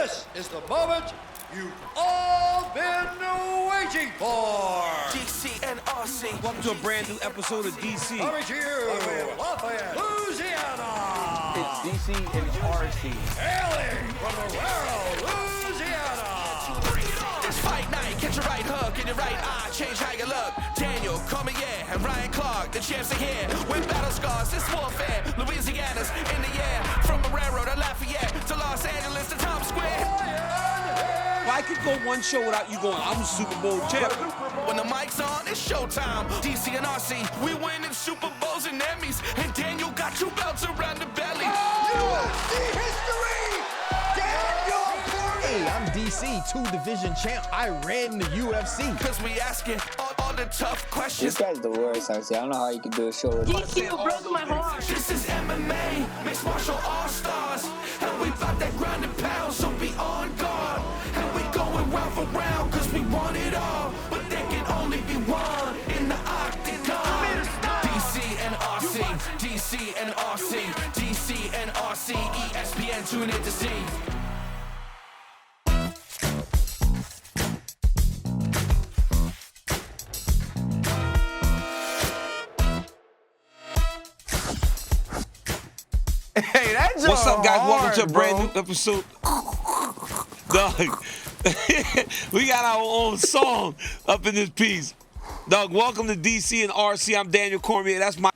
This is the moment you've all been waiting for. dcrc. Welcome to a brand new episode of DC. Coming to you, Lafayette, Louisiana. It's DC and RC. Hailing from Aurora, Louisiana. It's fight night, catch your right hook in your right eye, change how you look. Daniel, Cormier and Ryan Clark, the champs are here. With battle scars, it's warfare. Louisiana's in the air. From Aurora to Lafayette to Los Angeles to Times Square. If I could go one show without you going, I'm Super Bowl champ. When the mic's on, it's showtime. DC and RC, we winning Super Bowls and Emmys. And Daniel got 2 belts around the belly. UFC history, Daniel Cormier. Hey, I'm DC, 2-division champ. I ran the UFC. Cause we asking all the tough questions. This guy's the worst, honestly. I don't know how you can do a show with DC, you broke my heart. This is MMA, mixed martial all-stars. And we bout that ground and pound, so be on guard. And we going round for round, cause we want it all. But there can only be one in the octagon. DC and RC, DC and RC, DC and RC, ESPN, tune in to see. Hey, that's What's up, guys? hard, Welcome to a brand bro. new episode. Dog, we got our own song up in this piece. Dog, welcome to DC and RC. I'm Daniel Cormier. That's my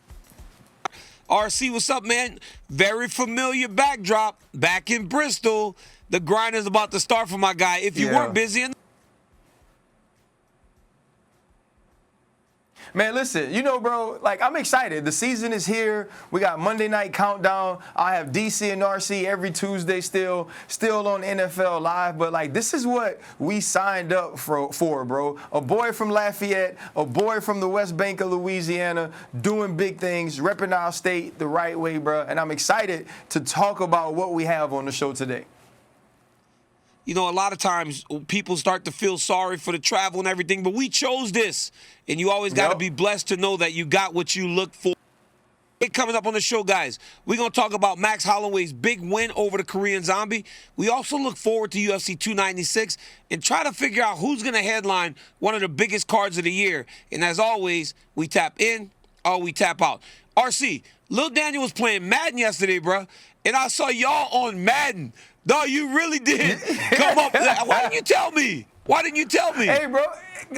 RC. What's up, man? Very familiar backdrop back in Bristol. The grind is about to start for my guy. If you weren't busy in Man, listen, you know, bro, like, I'm excited. The season is here. We got Monday Night Countdown. I have DC and RC every Tuesday still on NFL Live. But, like, this is what we signed up for, bro. A boy from Lafayette, a boy from the West Bank of Louisiana, doing big things, repping our state the right way, bro. And I'm excited to talk about what we have on the show today. You know, a lot of times people start to feel sorry for the travel and everything, but we chose this. And you always got to be blessed to know that you got what you look for. Coming up on the show, guys, we're going to talk about Max Holloway's big win over the Korean Zombie. We also look forward to UFC 296 and try to figure out who's going to headline one of the biggest cards of the year. And as always, we tap in or we tap out. RC, Lil Daniel was playing Madden yesterday, bro, and I saw y'all on Madden. No, you really did come up. Why didn't you tell me? Why didn't you tell me? Hey, bro,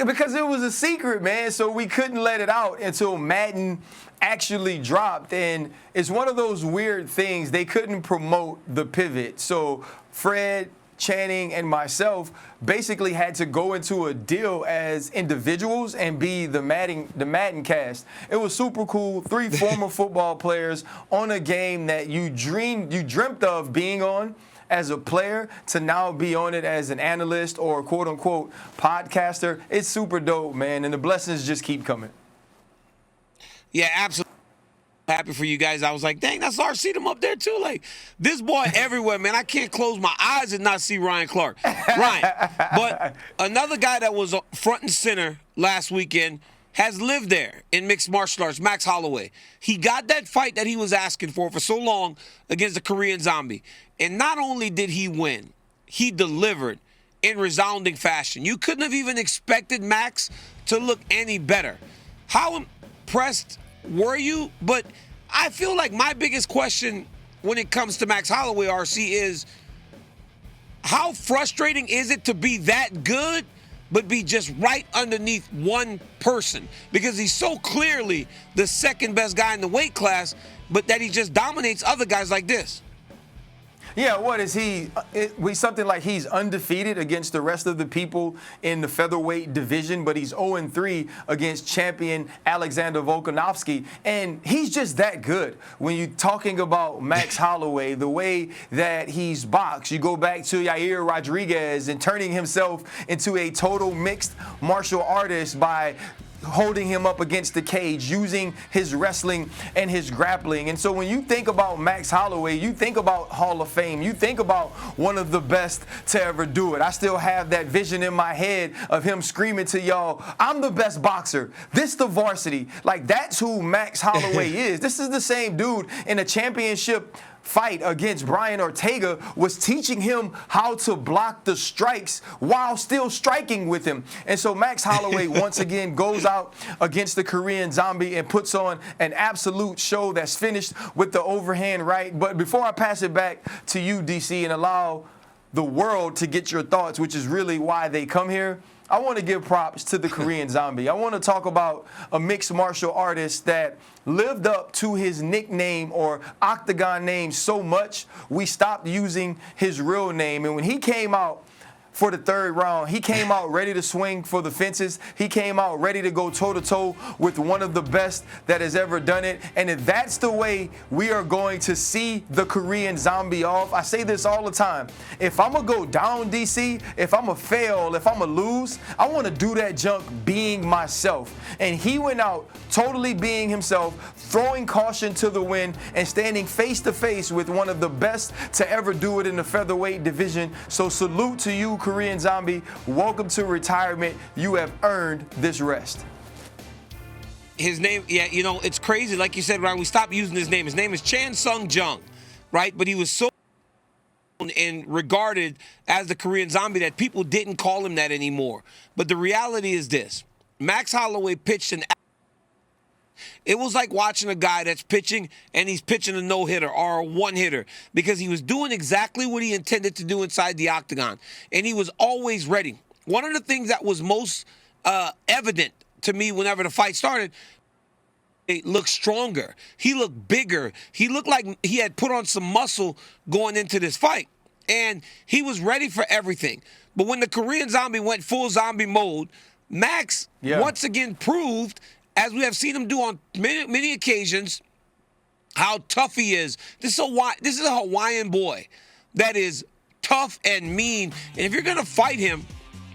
because it was a secret, man, so we couldn't let it out until Madden actually dropped. And it's one of those weird things. They couldn't promote the pivot. So Fred, Channing, and myself basically had to go into a deal as individuals and be the Madden cast. It was super cool. 3 former football players on a game that you dreamt of being on as a player, to now be on it as an analyst or quote-unquote podcaster. It's super dope, man, and the blessings just keep coming. Yeah, absolutely. Happy for you guys. I was like, dang, that's RC them up there too. Like, this boy everywhere, man. I can't close my eyes and not see Ryan Clark. Ryan. But another guy that was front and center last weekend has lived there in mixed martial arts, Max Holloway. He got that fight that he was asking for so long against the Korean Zombie. And not only did he win, he delivered in resounding fashion. You couldn't have even expected Max to look any better. How impressed were you? But I feel like my biggest question when it comes to Max Holloway, RC, is how frustrating is it to be that good but be just right underneath one person? Because he's so clearly the second best guy in the weight class, but that he just dominates other guys like this. Yeah, what is he? Something like he's undefeated against the rest of the people in the featherweight division, but he's 0-3 against champion Alexander Volkanovski. And he's just that good. When you're talking about Max Holloway, the way that he's boxed, you go back to Yair Rodriguez and turning himself into a total mixed martial artist by holding him up against the cage, using his wrestling and his grappling. And so when you think about Max Holloway, you think about Hall of Fame, you think about one of the best to ever do it. I still have that vision in my head of him screaming to y'all, I'm the best boxer. This the varsity. Like, that's who Max Holloway is. This is the same dude in a championship fight against Brian Ortega was teaching him how to block the strikes while still striking with him. And so Max Holloway once again goes out against the Korean Zombie and puts on an absolute show that's finished with the overhand right. But before I pass it back to you, DC, and allow the world to get your thoughts, which is really why they come here, I want to give props to the Korean Zombie. I want to talk about a mixed martial artist that lived up to his nickname or octagon name so much, we stopped using his real name. And when he came out for the third round, he came out ready to swing for the fences. He came out ready to go toe-to-toe with one of the best that has ever done it. And if that's the way we are going to see the Korean Zombie off, I say this all the time. If I'm going to go down, DC, if I'm going to fail, if I'm going to lose, I want to do that junk being myself. And he went out totally being himself, throwing caution to the wind and standing face-to-face with one of the best to ever do it in the featherweight division. So salute to you, Korean Zombie. Welcome to retirement. You have earned this rest. His name, yeah, you know, it's crazy. Like you said, Ryan, we stopped using his name. His name is Chan Sung Jung, right? But he was so and regarded as the Korean Zombie that people didn't call him that anymore. But the reality is this. Max Holloway pitched an... It was like watching a guy that's pitching and he's pitching a no-hitter or a one-hitter because he was doing exactly what he intended to do inside the octagon, and he was always ready. One of the things that was most evident to me whenever the fight started, he looked stronger. He looked bigger. He looked like he had put on some muscle going into this fight, and he was ready for everything. But when the Korean Zombie went full zombie mode, Max once again proved, as we have seen him do on many occasions, how tough he is. This is a Hawaiian boy that is tough and mean. And if you're going to fight him,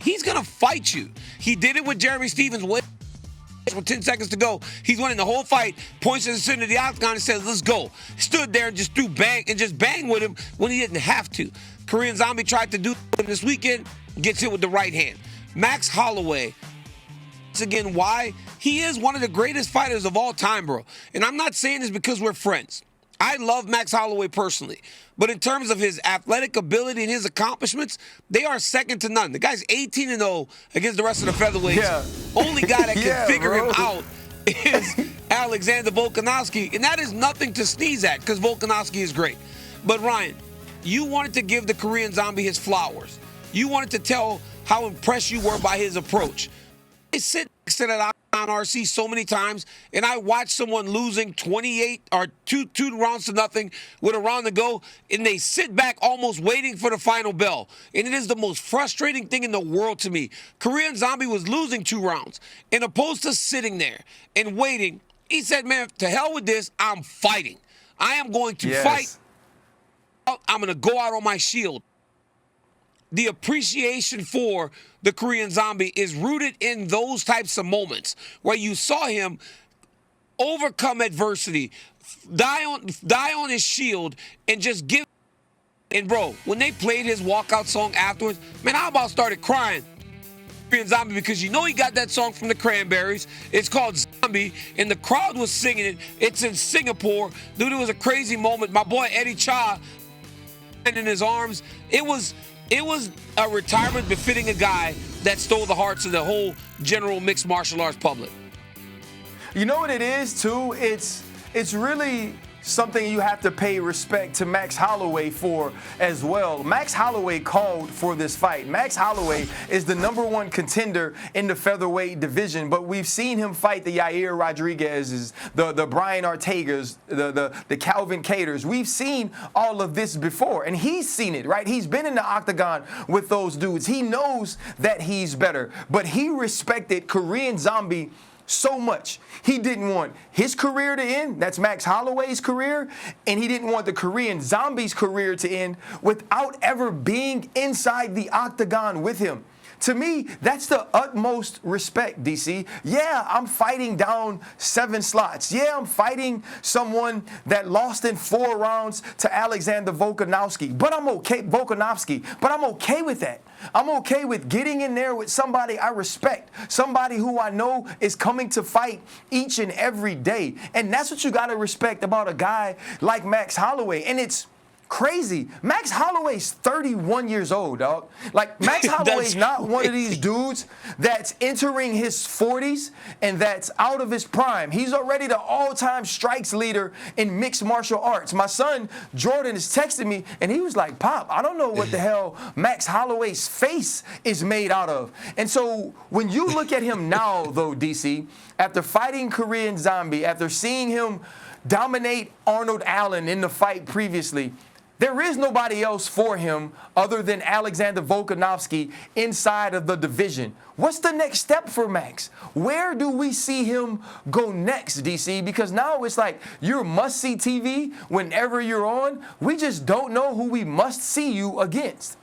he's going to fight you. He did it with Jeremy Stevens with 10 seconds to go. He's winning the whole fight, points to the center of the octagon and says, let's go. Stood there and just threw bang and just banged with him when he didn't have to. Korean Zombie tried to do it this weekend, gets hit with the right hand. Max Holloway, again, why he is one of the greatest fighters of all time, bro. And I'm not saying this because we're friends. I love Max Holloway personally, but in terms of his athletic ability and his accomplishments, they are second to none. The guy's 18-0 against the rest of the featherweights. Only guy that can figure him out is Alexander Volkanovski, and that is nothing to sneeze at because Volkanovski is great. But Ryan, you wanted to give the Korean Zombie his flowers. You wanted to tell how impressed you were by his approach. I sit next to that on RC so many times, and I watch someone losing 28 or two rounds to nothing with a round to go, and they sit back almost waiting for the final bell. And it is the most frustrating thing in the world to me. Korean Zombie was losing 2 rounds, and opposed to sitting there and waiting, he said, man, to hell with this, I'm fighting. I am going to fight. I'm going to go out on my shield. The appreciation for the Korean Zombie is rooted in those types of moments where you saw him overcome adversity, die on his shield, and just give. And bro, when they played his walkout song afterwards, man, I about started crying. Korean Zombie, because you know he got that song from the Cranberries. It's called Zombie, and the crowd was singing it. It's in Singapore. Dude, it was a crazy moment. My boy Eddie Cha in his arms. It was a retirement befitting a guy that stole the hearts of the whole general mixed martial arts public. You know what it is, too? It's really something you have to pay respect to Max Holloway for as well. Max Holloway called for this fight. Max Holloway is the #1 contender in the featherweight division, but we've seen him fight the Yair Rodriguez's, the Brian Ortega's, the Calvin Caters. We've seen all of this before, and he's seen it, right? He's been in the octagon with those dudes. He knows that he's better, but he respected Korean Zombie so much. He didn't want his career to end. That's Max Holloway's career. And he didn't want the Korean Zombie's career to end without ever being inside the octagon with him. To me, that's the utmost respect, DC. Yeah, I'm fighting down 7 slots. Yeah, I'm fighting someone that lost in 4 rounds to Alexander Volkanovski. But I'm okay, but I'm okay with that. I'm okay with getting in there with somebody I respect, somebody who I know is coming to fight each and every day. And that's what you got to respect about a guy like Max Holloway. And it's crazy. Max Holloway's 31 years old, dog. Like, Max Holloway's not one of these dudes that's entering his 40s and that's out of his prime. He's already the all-time strikes leader in mixed martial arts. My son, Jordan, is texting me, and he was like, Pop, I don't know what the hell Max Holloway's face is made out of. And so when you look at him now, though, DC, after fighting Korean Zombie, after seeing him dominate Arnold Allen in the fight previously, there is nobody else for him other than Alexander Volkanovski inside of the division. What's the next step for Max? Where do we see him go next, DC? Because now it's like you're must-see TV whenever you're on. We just don't know who we must see you against.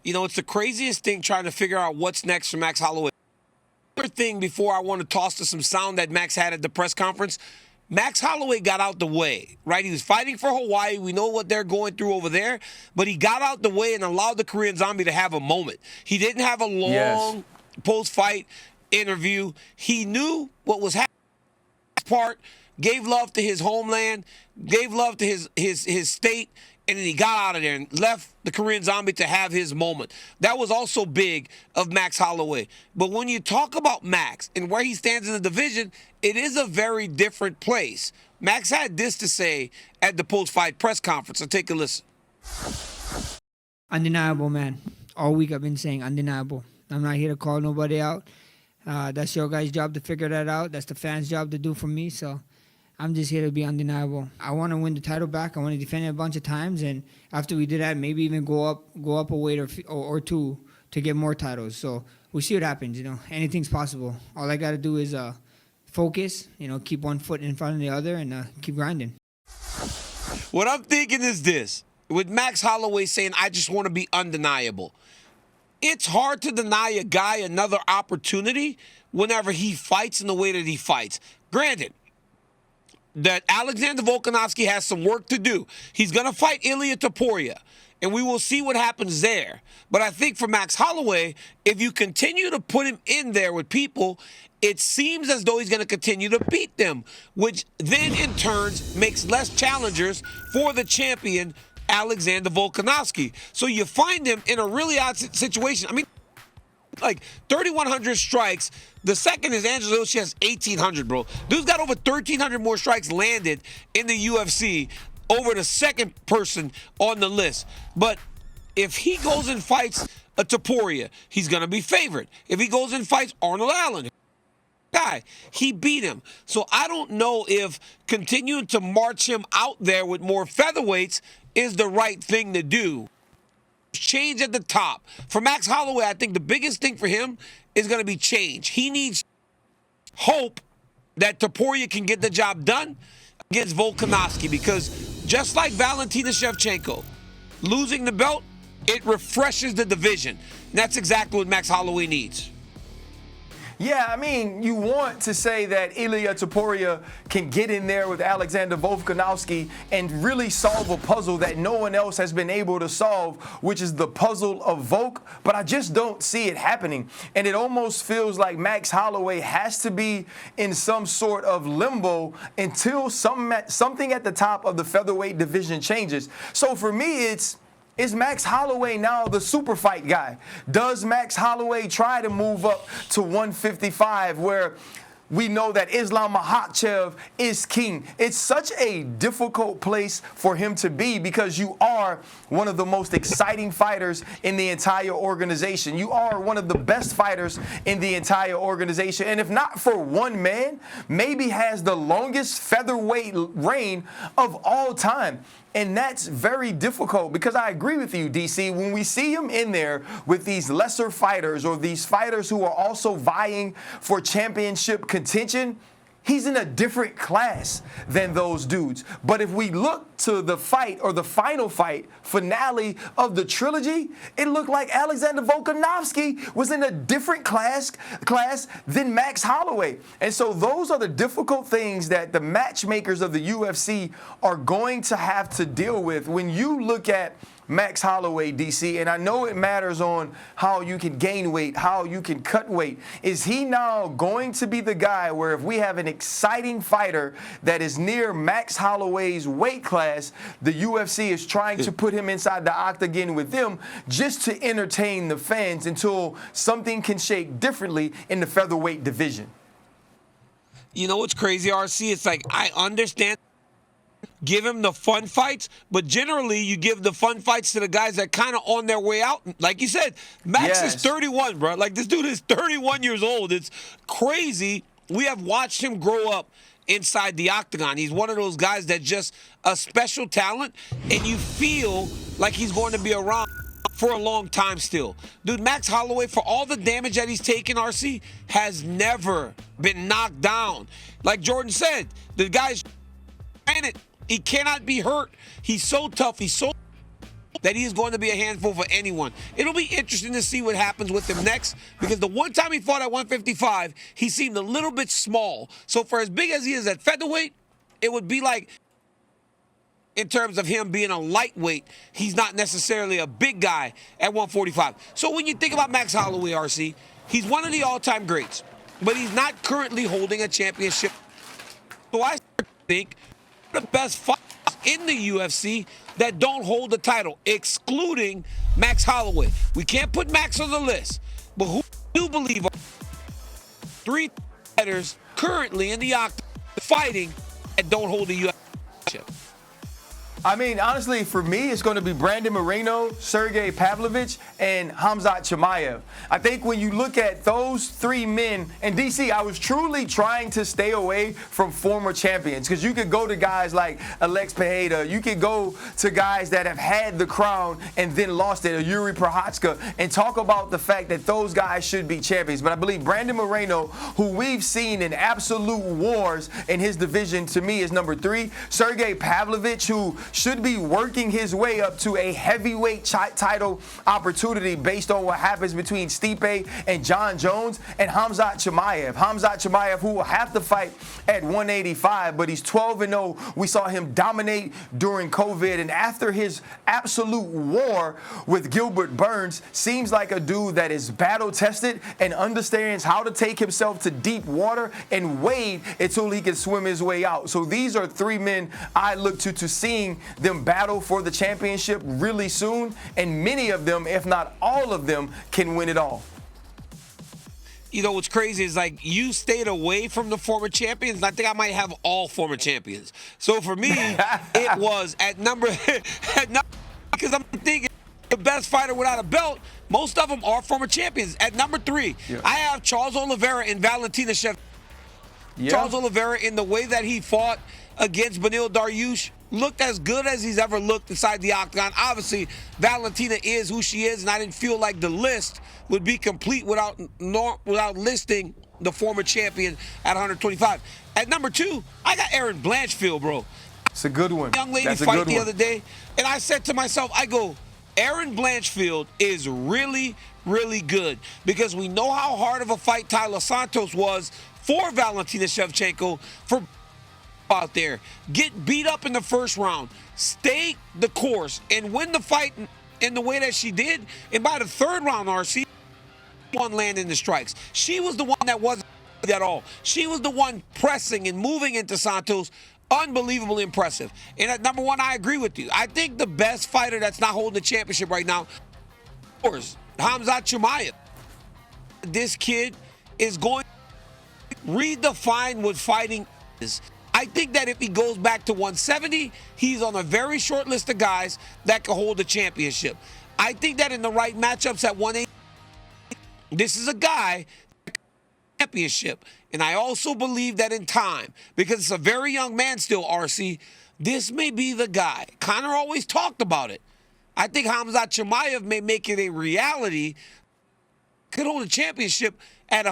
You know, it's the craziest thing trying to figure out what's next for Max Holloway. Another thing before I want to toss to some sound that Max had at the press conference, Max Holloway got out the way, right? He was fighting for Hawaii. We know what they're going through over there. But he got out the way and allowed the Korean Zombie to have a moment. He didn't have a long post-fight interview. He knew what was happening. Part gave love to his homeland, gave love to his state, and then he got out of there and left the Korean Zombie to have his moment. That was also big of Max Holloway. But when you talk about Max and where he stands in the division, it is a very different place. Max had this to say at the post-fight press conference. So take a listen. Undeniable, man. All week I've been saying undeniable. I'm not here to call nobody out. That's your guys' job to figure that out. That's the fans' job to do for me. So I'm just here to be undeniable. I want to win the title back. I want to defend it a bunch of times, and after we do that, maybe even go up a weight or two to get more titles. So we'll see what happens. You know, anything's possible. All I got to do is focus. You know, keep one foot in front of the other, and keep grinding. What I'm thinking is this: with Max Holloway saying, "I just want to be undeniable," it's hard to deny a guy another opportunity whenever he fights in the way that he fights. Granted, that Alexander Volkanovski has some work to do. He's going to fight Ilia Topuria, and we will see what happens there. But I think for Max Holloway, if you continue to put him in there with people, it seems as though he's going to continue to beat them, which then in turn makes less challengers for the champion, Alexander Volkanovski. So you find him in a really odd situation. I mean, like 3,100 strikes. The second is Angela Hill. She has 1,800, bro. Dude's got over 1,300 more strikes landed in the UFC over the second person on the list. But if he goes and fights a Topuria, he's going to be favored. If he goes and fights Arnold Allen, he beat him. So I don't know if continuing to march him out there with more featherweights is the right thing to do. Change at the top. For Max Holloway, I think the biggest thing for him is going to be change. He needs hope that Topuria can get the job done against Volkanovski, because just like Valentina Shevchenko, losing the belt, it refreshes the division. And that's exactly what Max Holloway needs. Yeah, I mean, you want to say that Ilia Topuria can get in there with Alexander Volkanovski and really solve a puzzle that no one else has been able to solve, which is the puzzle of Volk, but I just don't see it happening. And it almost feels like Max Holloway has to be in some sort of limbo until something at the top of the featherweight division changes. So for me, is Max Holloway now the super fight guy? Does Max Holloway try to move up to 155 where we know that Islam Makhachev is king? It's such a difficult place for him to be because you are one of the most exciting fighters in the entire organization. You are one of the best fighters in the entire organization. And if not for one man, maybe has the longest featherweight reign of all time. And that's very difficult because I agree with you, DC. When we see him in there with these lesser fighters or these fighters who are also vying for championship contention, he's in a different class than those dudes. But if we look to the fight, or the final fight finale of the trilogy, it looked like Alexander Volkanovski was in a different class than Max Holloway. And so those are the difficult things that the matchmakers of the UFC are going to have to deal with when you look at Max Holloway, DC, and I know it matters on how you can gain weight, how you can cut weight. Is he now going to be the guy where if we have an exciting fighter that is near Max Holloway's weight class, the UFC is trying to put him inside the octagon with them just to entertain the fans until something can shake differently in the featherweight division? You know what's crazy, RC? It's like, I understand. Give him the fun fights, but generally you give the fun fights to the guys that kind of on their way out. Like you said, Max is 31, bro. Like, this dude is 31 years old. It's crazy. We have watched him grow up inside the octagon. He's one of those guys that just a special talent, and you feel like he's going to be around for a long time still. Dude, Max Holloway, for all the damage that he's taken, RC, has never been knocked down. Like Jordan said, the guy's granted, he cannot be hurt. He's so tough. He's so that he is going to be a handful for anyone. It'll be interesting to see what happens with him next, because the one time he fought at 155, he seemed a little bit small. So for as big as he is at featherweight, it would be like, in terms of him being a lightweight, he's not necessarily a big guy at 145. So when you think about Max Holloway, RC, he's one of the all-time greats, but he's not currently holding a championship. So I think the best fighters in the UFC that don't hold the title, excluding Max Holloway. We can't put Max on the list, but who do you believe are three fighters currently in the octagon fighting that don't hold the UFC championship? I mean, honestly, for me, it's going to be Brandon Moreno, Sergey Pavlovich, and Khamzat Chimaev. I think when you look at those three men, and DC, I was truly trying to stay away from former champions, because you could go to guys like Alex Pereira, you could go to guys that have had the crown and then lost it, or Yuri Prochazka, and talk about the fact that those guys should be champions. But I believe Brandon Moreno, who we've seen in absolute wars in his division, to me is number 3. Sergey Pavlovich, who should be working his way up to a heavyweight title opportunity based on what happens between Stipe and John Jones, and Khamzat Chimaev, who will have to fight at 185, but he's 12-0. We saw him dominate during COVID, and after his absolute war with Gilbert Burns, seems like a dude that is battle-tested and understands how to take himself to deep water and wade until he can swim his way out. So these are 3 men I look to seeing them battle for the championship really soon, and many of them, if not all of them, can win it all. You know, what's crazy is, like, you stayed away from the former champions, and I think I might have all former champions. So for me, it was at number, because I'm thinking the best fighter without a belt, most of them are former champions. At number 3, I have Charles Oliveira and Valentina Shevchenko. Charles Oliveira, in the way that he fought against Beneil Dariush, looked as good as he's ever looked inside the octagon. Obviously, Valentina is who she is, and I didn't feel like the list would be complete without listing the former champion at 125. At number 2, I got Erin Blanchfield, bro. It's a good one. Young lady fight the other day, and I said to myself, I go, Erin Blanchfield is really, really good, because we know how hard of a fight Tyler Santos was for Valentina Shevchenko, for out there, get beat up in the first round, stay the course, and win the fight in the way that she did. And by the 3rd round, RC, one landing the strikes. She was the one that wasn't at all. She was the one pressing and moving into Santos. Unbelievably impressive. And at number 1, I agree with you. I think the best fighter that's not holding the championship right now, of course, Khamzat Chimaev. This kid is going to redefine what fighting is. I think that if he goes back to 170, he's on a very short list of guys that can hold the championship. I think that in the right matchups at 180, this is a guy championship. And I also believe that in time, because it's a very young man still, RC, this may be the guy. Conor always talked about it. I think Khamzat Chimaev may make it a reality. could hold a championship at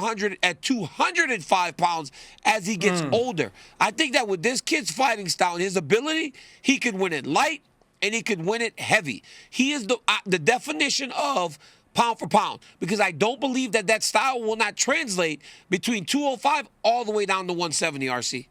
205 pounds as he gets older. I think that with this kid's fighting style and his ability, he could win it light and he could win it heavy. He is the definition of pound for pound, because I don't believe that style will not translate between 205 all the way down to 170, RC.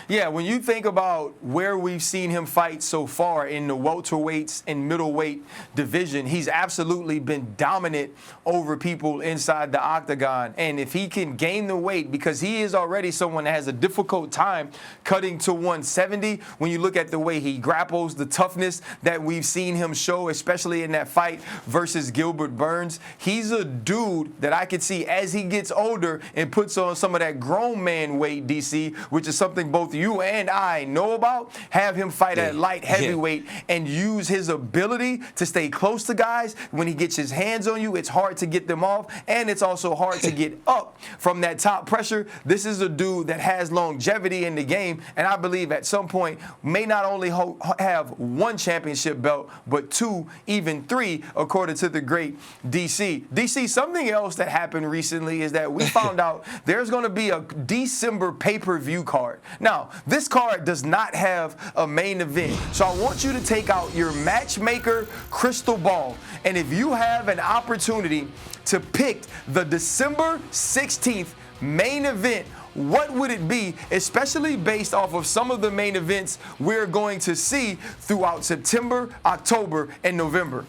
Yeah, when you think about where we've seen him fight so far in the welterweights and middleweight division, he's absolutely been dominant over people inside the octagon. And if he can gain the weight, because he is already someone that has a difficult time cutting to 170, when you look at the way he grapples, the toughness that we've seen him show, especially in that fight versus Gilbert Burns, he's a dude that I could see as he gets older and puts on some of that grown man weight, DC, which is something both you and I know about, have him fight at light heavyweight and use his ability to stay close to guys. When he gets his hands on you, it's hard to get them off, and it's also hard to get up from that top pressure. This is a dude that has longevity in the game, and I believe at some point may not only have one championship belt, but 2, even 3, according to the great DC. DC, something else that happened recently is that we found out there's going to be a December pay-per-view card. Now, this card does not have a main event, so I want you to take out your matchmaker crystal ball, and if you have an opportunity to pick the December 16th main event, what would it be, especially based off of some of the main events we're going to see throughout September, October, and November?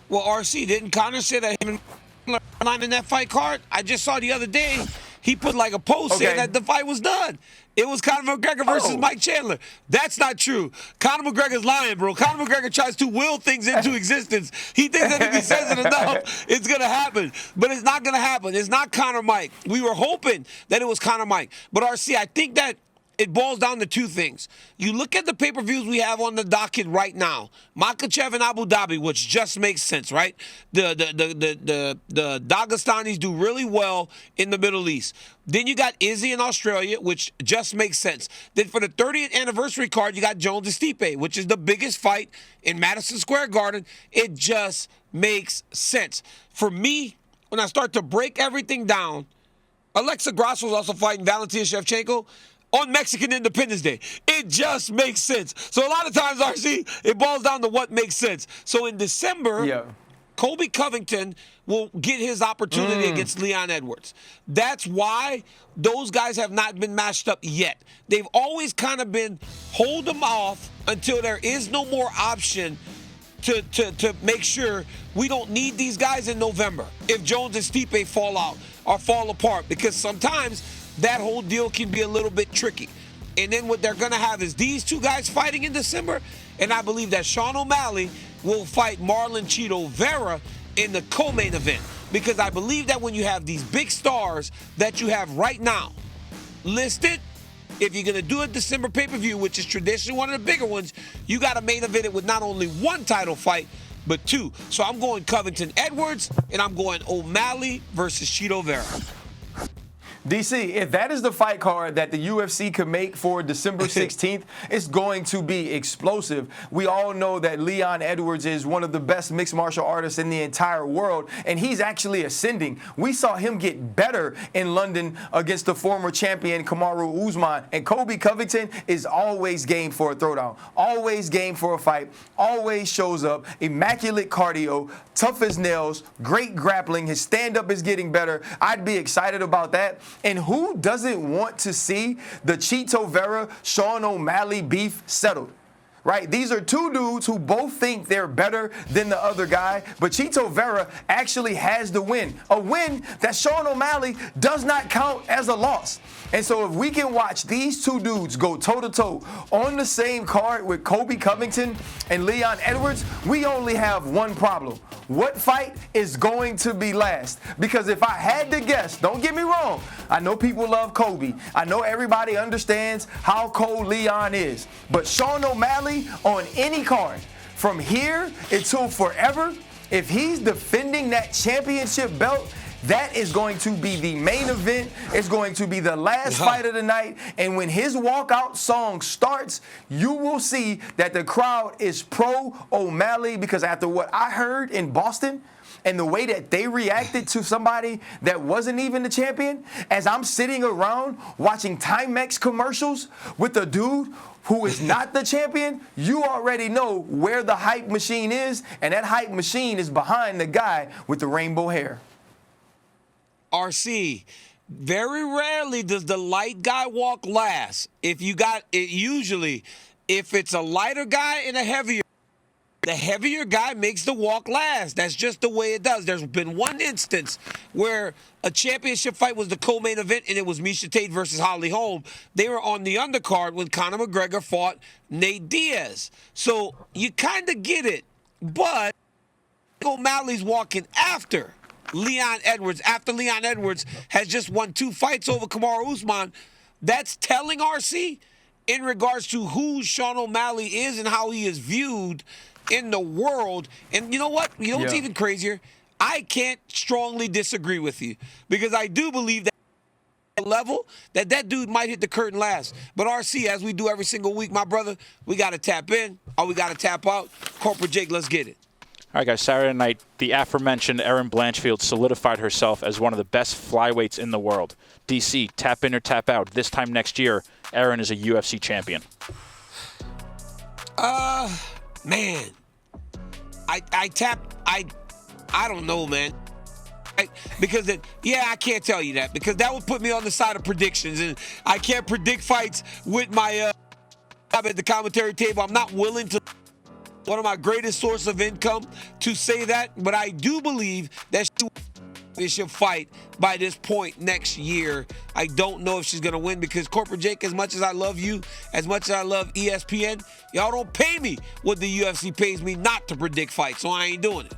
Well, RC, didn't Conor say that him and Ryan in that fight card? I just saw the other day he put like a post saying that the fight was done. It was Conor McGregor versus Mike Chandler. That's not true. Conor McGregor's lying, bro. Conor McGregor tries to will things into existence. He thinks that if he says it enough, it's going to happen. But it's not going to happen. It's not Conor Mike. We were hoping that it was Conor Mike. But, RC, I think that it boils down to 2 things. You look at the pay-per-views we have on the docket right now. Makhachev in Abu Dhabi, which just makes sense, right? The Dagestanis do really well in the Middle East. Then you got Izzy in Australia, which just makes sense. Then for the 30th anniversary card, you got Jones and Stipe, which is the biggest fight in Madison Square Garden. It just makes sense. For me, when I start to break everything down, Alexa Grasso was also fighting Valentina Shevchenko on Mexican Independence Day. It just makes sense. So a lot of times, RC, it boils down to what makes sense. So in December, Colby Covington will get his opportunity against Leon Edwards. That's why those guys have not been matched up yet. They've always kind of been hold them off until there is no more option to make sure we don't need these guys in November if Jones and Stipe fall out or fall apart, because sometimes that whole deal can be a little bit tricky. And then what they're going to have is these 2 guys fighting in December, and I believe that Sean O'Malley will fight Marlon Chito Vera in the co-main event, because I believe that when you have these big stars that you have right now listed, if you're going to do a December pay-per-view, which is traditionally one of the bigger ones, you got to main event it with not only 1 title fight, but 2. So I'm going Covington Edwards, and I'm going O'Malley versus Chito Vera. DC, if that is the fight card that the UFC could make for December 16th, it's going to be explosive. We all know that Leon Edwards is one of the best mixed martial artists in the entire world, and he's actually ascending. We saw him get better in London against the former champion Kamaru Usman, and Colby Covington is always game for a throwdown, always game for a fight, always shows up, immaculate cardio, tough as nails, great grappling. His stand-up is getting better. I'd be excited about that. And who doesn't want to see the Chito Vera, Sean O'Malley beef settled? Right? These are 2 dudes who both think they're better than the other guy, but Chito Vera actually has the win. A win that Sean O'Malley does not count as a loss. And so if we can watch these 2 dudes go toe-to-toe on the same card with Colby Covington and Leon Edwards, we only have one problem. What fight is going to be last? Because if I had to guess, don't get me wrong, I know people love Colby. I know everybody understands how cold Leon is. But Sean O'Malley on any card, from here until forever, if he's defending that championship belt, That is going to be the main event. It's going to be the last fight of the night. And when his walkout song starts, you will see that the crowd is pro O'Malley, because after what I heard in Boston and the way that they reacted to somebody that wasn't even the champion, as I'm sitting around watching Timex commercials with a dude who is not the champion, you already know where the hype machine is, and that hype machine is behind the guy with the rainbow hair. RC, very rarely does the light guy walk last. If you got it, usually, if it's a lighter guy and a heavier, the heavier guy makes the walk last. That's just the way it does. There's been one instance where a championship fight was the co-main event, and it was Miesha Tate versus Holly Holm. They were on the undercard when Conor McGregor fought Nate Diaz. So you kind of get it. But O'Malley's walking after Leon Edwards. After Leon Edwards has just won 2 fights over Kamaru Usman. That's telling, RC, in regards to who Sean O'Malley is and how he is viewed in the world. And you know what? You know what's even crazier? I can't strongly disagree with you, because I do believe that level that dude might hit the curtain last. But RC, as we do every single week, my brother, we got to tap in or we got to tap out. Corporate Jake, let's get it. All right, guys, Saturday night, the aforementioned Erin Blanchfield solidified herself as one of the best flyweights in the world. DC, tap in or tap out. This time next year, Erin is a UFC champion. Man, I don't know, man. Because I can't tell you that, because that would put me on the side of predictions, and I can't predict fights with my job at the commentary table. I'm not willing to. One of my greatest source of income to say that, but I do believe that she should fight by this point next year. I don't know if she's going to win, because Corporate Jake, as much as I love you, as much as I love ESPN, y'all don't pay me what the UFC pays me not to predict fights, so I ain't doing it.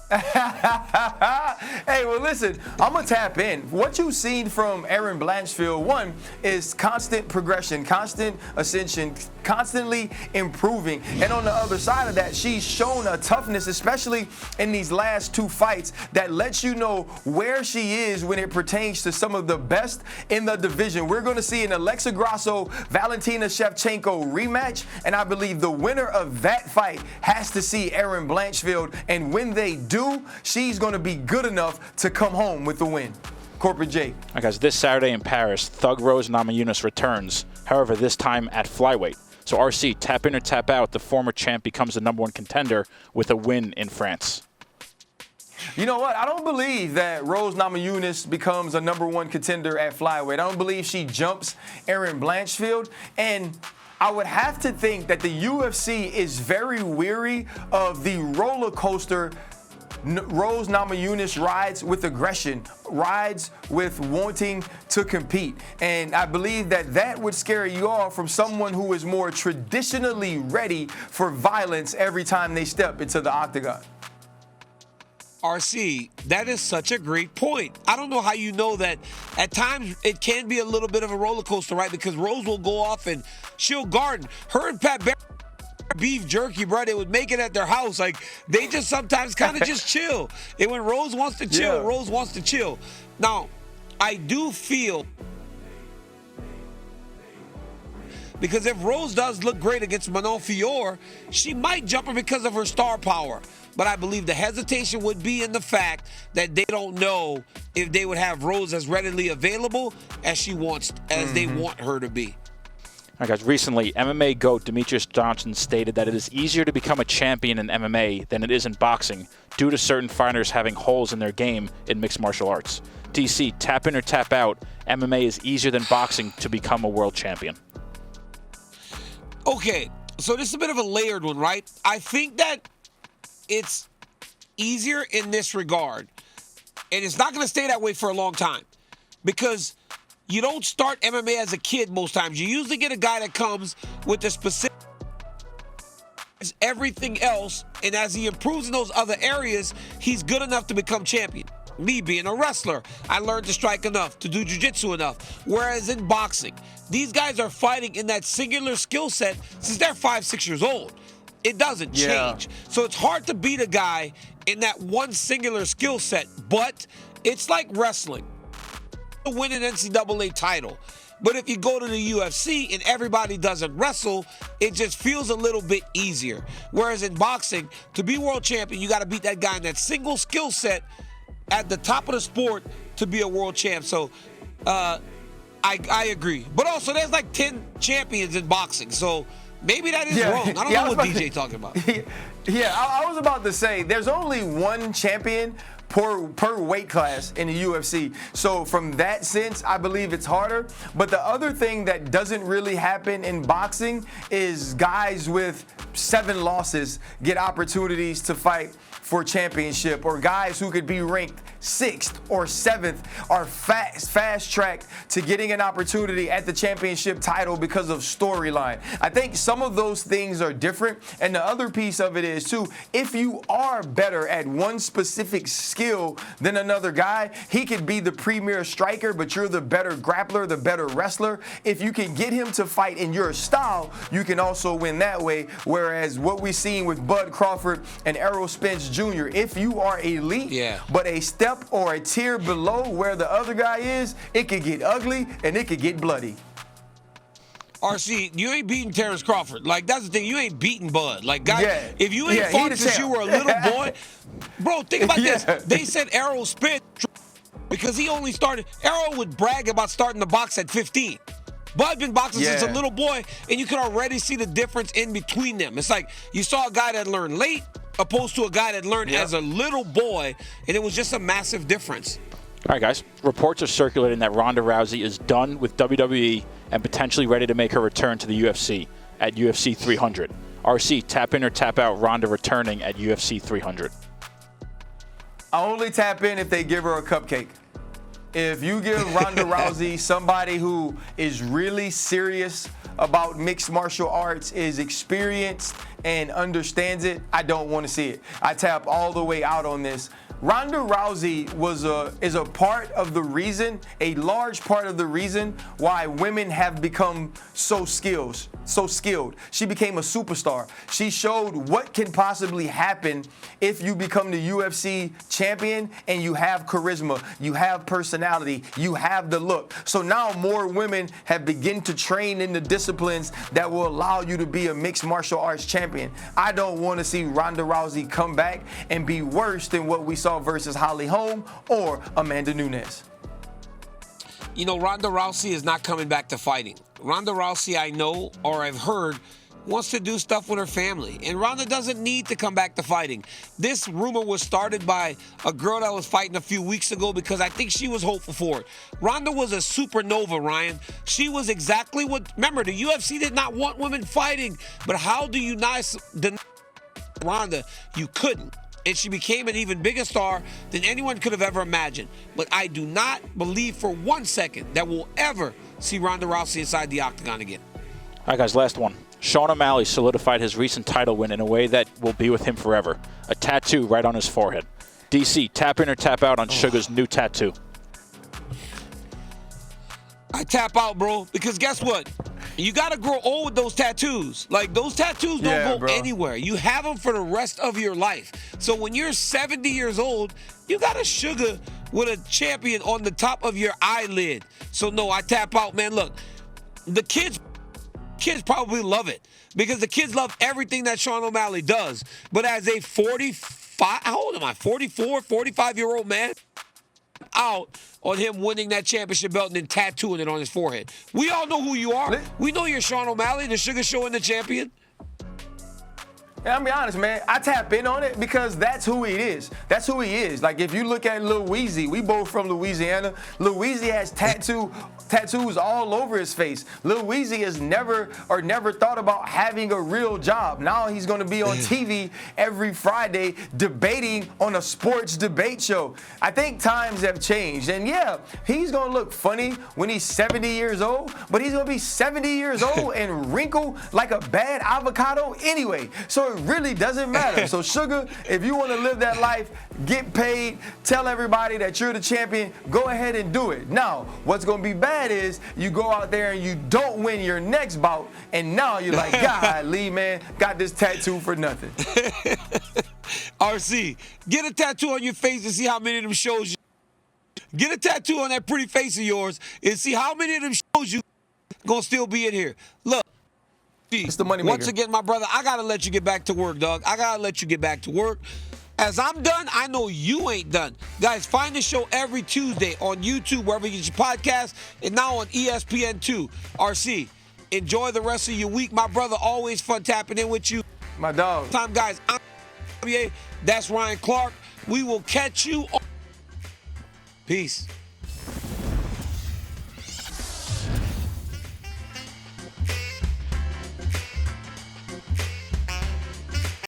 Hey, well, listen, I'm going to tap in. What you've seen from Erin Blanchfield, one, is constant progression, constant ascension, constantly improving. And on the other side of that, she's shown a toughness, especially in these last 2 fights, that lets you know where she is when it pertains to some of the best in the division. We're going to see an Alexa Grasso-Valentina Shevchenko rematch, and I believe the winner of that fight has to see Erin Blanchfield, and when they do, she's going to be good enough to come home with the win. Corporate Jake. All right, guys, this Saturday in Paris, Thug Rose Namajunas returns, however, this time at flyweight. So, RC, tap in or tap out, the former champ becomes the #1 contender with a win in France. You know what? I don't believe that Rose Namajunas becomes a #1 contender at flyweight. I don't believe she jumps Erin Blanchfield. And I would have to think that the UFC is very weary of the roller coaster Rose Namajunas rides with aggression, rides with wanting to compete. And I believe that would scare you off from someone who is more traditionally ready for violence every time they step into the octagon. RC, that is such a great point. I don't know how you know that. At times, it can be a little bit of a roller coaster, right? Because Rose will go off and she'll garden. Her and Pat Barry beef jerky, bro, they would make it at their house. Like, they just sometimes kind of just chill. And when Rose wants to chill, Rose wants to chill. Now, I do feel, because if Rose does look great against Manon Fior, she might jump her because of her star power. But I believe the hesitation would be in the fact that they don't know if they would have Rose as readily available as she wants, as they want her to be. All right, guys, recently, MMA GOAT Demetrius Johnson stated that it is easier to become a champion in MMA than it is in boxing due to certain fighters having holes in their game in mixed martial arts. DC, tap in or tap out, MMA is easier than boxing to become a world champion. Okay, so this is a bit of a layered one, right? I think that it's easier in this regard, and it's not going to stay that way for a long time, because you don't start MMA as a kid most times. You usually get a guy that comes with a specific everything else, and as he improves in those other areas, he's good enough to become champion. Me being a wrestler, I learned to strike enough, to do jiu-jitsu enough. Whereas in boxing, these guys are fighting in that singular skill set since they're 5-6 years old. It doesn't change. So it's hard to beat a guy in that one singular skill set. But It's like wrestling. Win an NCAA title. But if you go to the UFC and everybody doesn't wrestle, it just feels a little bit easier. Whereas in boxing, to be world champion, you got to beat that guy in that single skill set at the top of the sport to be a world champ. So I agree. But also, there's like 10 champions in boxing. So maybe that is wrong. I don't know what DJ talking about. I was about to say, there's only one champion per weight class in the UFC. So from that sense, I believe it's harder. But the other thing that doesn't really happen in boxing is guys with 7 losses get opportunities to fight for championship, or guys who could be ranked 6th or 7th are fast-tracked to getting an opportunity at the championship title because of storyline. I think some of those things are different, and the other piece of it is too, if you are better at one specific skill than another guy, he could be the premier striker, but you're the better grappler, the better wrestler. If you can get him to fight in your style, you can also win that way. Whereas what we've seen with Bud Crawford and Errol Spence Jr., if you are elite, but a step or a tier below where the other guy is, it could get ugly and it could get bloody. RC, you ain't beating Terrence Crawford. Like, that's the thing. You ain't beating Bud. Like, guys, if you ain't fought since you were a little boy, bro, think about this. They said Errol Spence because he only started. Errol would brag about starting the box at 15. Bud's been boxing since a little boy, and you can already see the difference in between them. It's like you saw a guy that learned late opposed to a guy that learned as a little boy, and it was just a massive difference. All right, guys. Reports are circulating that Ronda Rousey is done with WWE and potentially ready to make her return to the UFC at UFC 300. RC, tap in or tap out Ronda returning at UFC 300? I only tap in if they give her a cupcake. If you give Ronda Rousey somebody who is really serious about mixed martial arts, is experienced and understands it, I don't want to see it. I tap all the way out on this. Ronda Rousey is a part of the reason, a large part of the reason why women have become so skilled. She became a superstar. She showed what can possibly happen if you become the UFC champion and you have charisma, you have personality, you have the look. So now more women have begun to train in the disciplines that will allow you to be a mixed martial arts champion. I don't want to see Ronda Rousey come back and be worse than what we saw versus Holly Holm or Amanda Nunes. You know, Ronda Rousey is not coming back to fighting. Ronda Rousey, I know, or I've heard, wants to do stuff with her family. And Ronda doesn't need to come back to fighting. This rumor was started by a girl that was fighting a few weeks ago because I think she was hopeful for it. Ronda was a supernova, Ryan. She was exactly what, remember, the UFC did not want women fighting. But how do you not deny Ronda? You couldn't. And she became an even bigger star than anyone could have ever imagined. But I do not believe for 1 second that we'll ever see Ronda Rousey inside the octagon again. All right, guys, last one. Sean O'Malley solidified his recent title win in a way that will be with him forever. A tattoo right on his forehead. DC, tap in or tap out on Sugar's new tattoo? I tap out, bro, because guess what? You got to grow old with those tattoos. Like, those tattoos don't go anywhere. You have them for the rest of your life. So when you're 70 years old, you got a Sugar with a champion on the top of your eyelid. So, no, I tap out, man. Look, the kids probably love it because the kids love everything that Sean O'Malley does. But as a 45, how old am I? 44, 45-year-old man? Out on him winning that championship belt and then tattooing it on his forehead. We all know who you are. We know you're Sean O'Malley, the Sugar Show and the champion. Yeah, I'll be honest, man. I tap in on it because that's who he is. That's who he is. Like, if you look at Lil Weezy, we both from Louisiana. Lil Weezy has tattoos all over his face. Lil Weezy has never thought about having a real job. Now he's going to be on TV every Friday debating on a sports debate show. I think times have changed. And yeah, he's going to look funny when he's 70 years old, but he's going to be 70 years old and wrinkled like a bad avocado anyway. So it really doesn't matter. So Sugar, if you want to live that life, get paid, tell everybody that you're the champion, go ahead and do it. Now, what's going to be bad is you go out there and you don't win your next bout, and now you're like, golly, man, got this tattoo for nothing. RC, get a tattoo on your face and see how many of them shows you Get a tattoo on that pretty face of yours and see how many of them shows you gonna still be in here. Look. It's the money Once maker. again, my brother, I gotta let you get back to work, dog. I gotta let you get back to work. As I'm done, I know you ain't done. Guys, find the show every Tuesday on YouTube, wherever you get your podcast, and now on ESPN 2. RC, enjoy the rest of your week, my brother. Always fun tapping in with you. My dog. Time, guys. I'm that's Ryan Clark. We will catch you. Peace.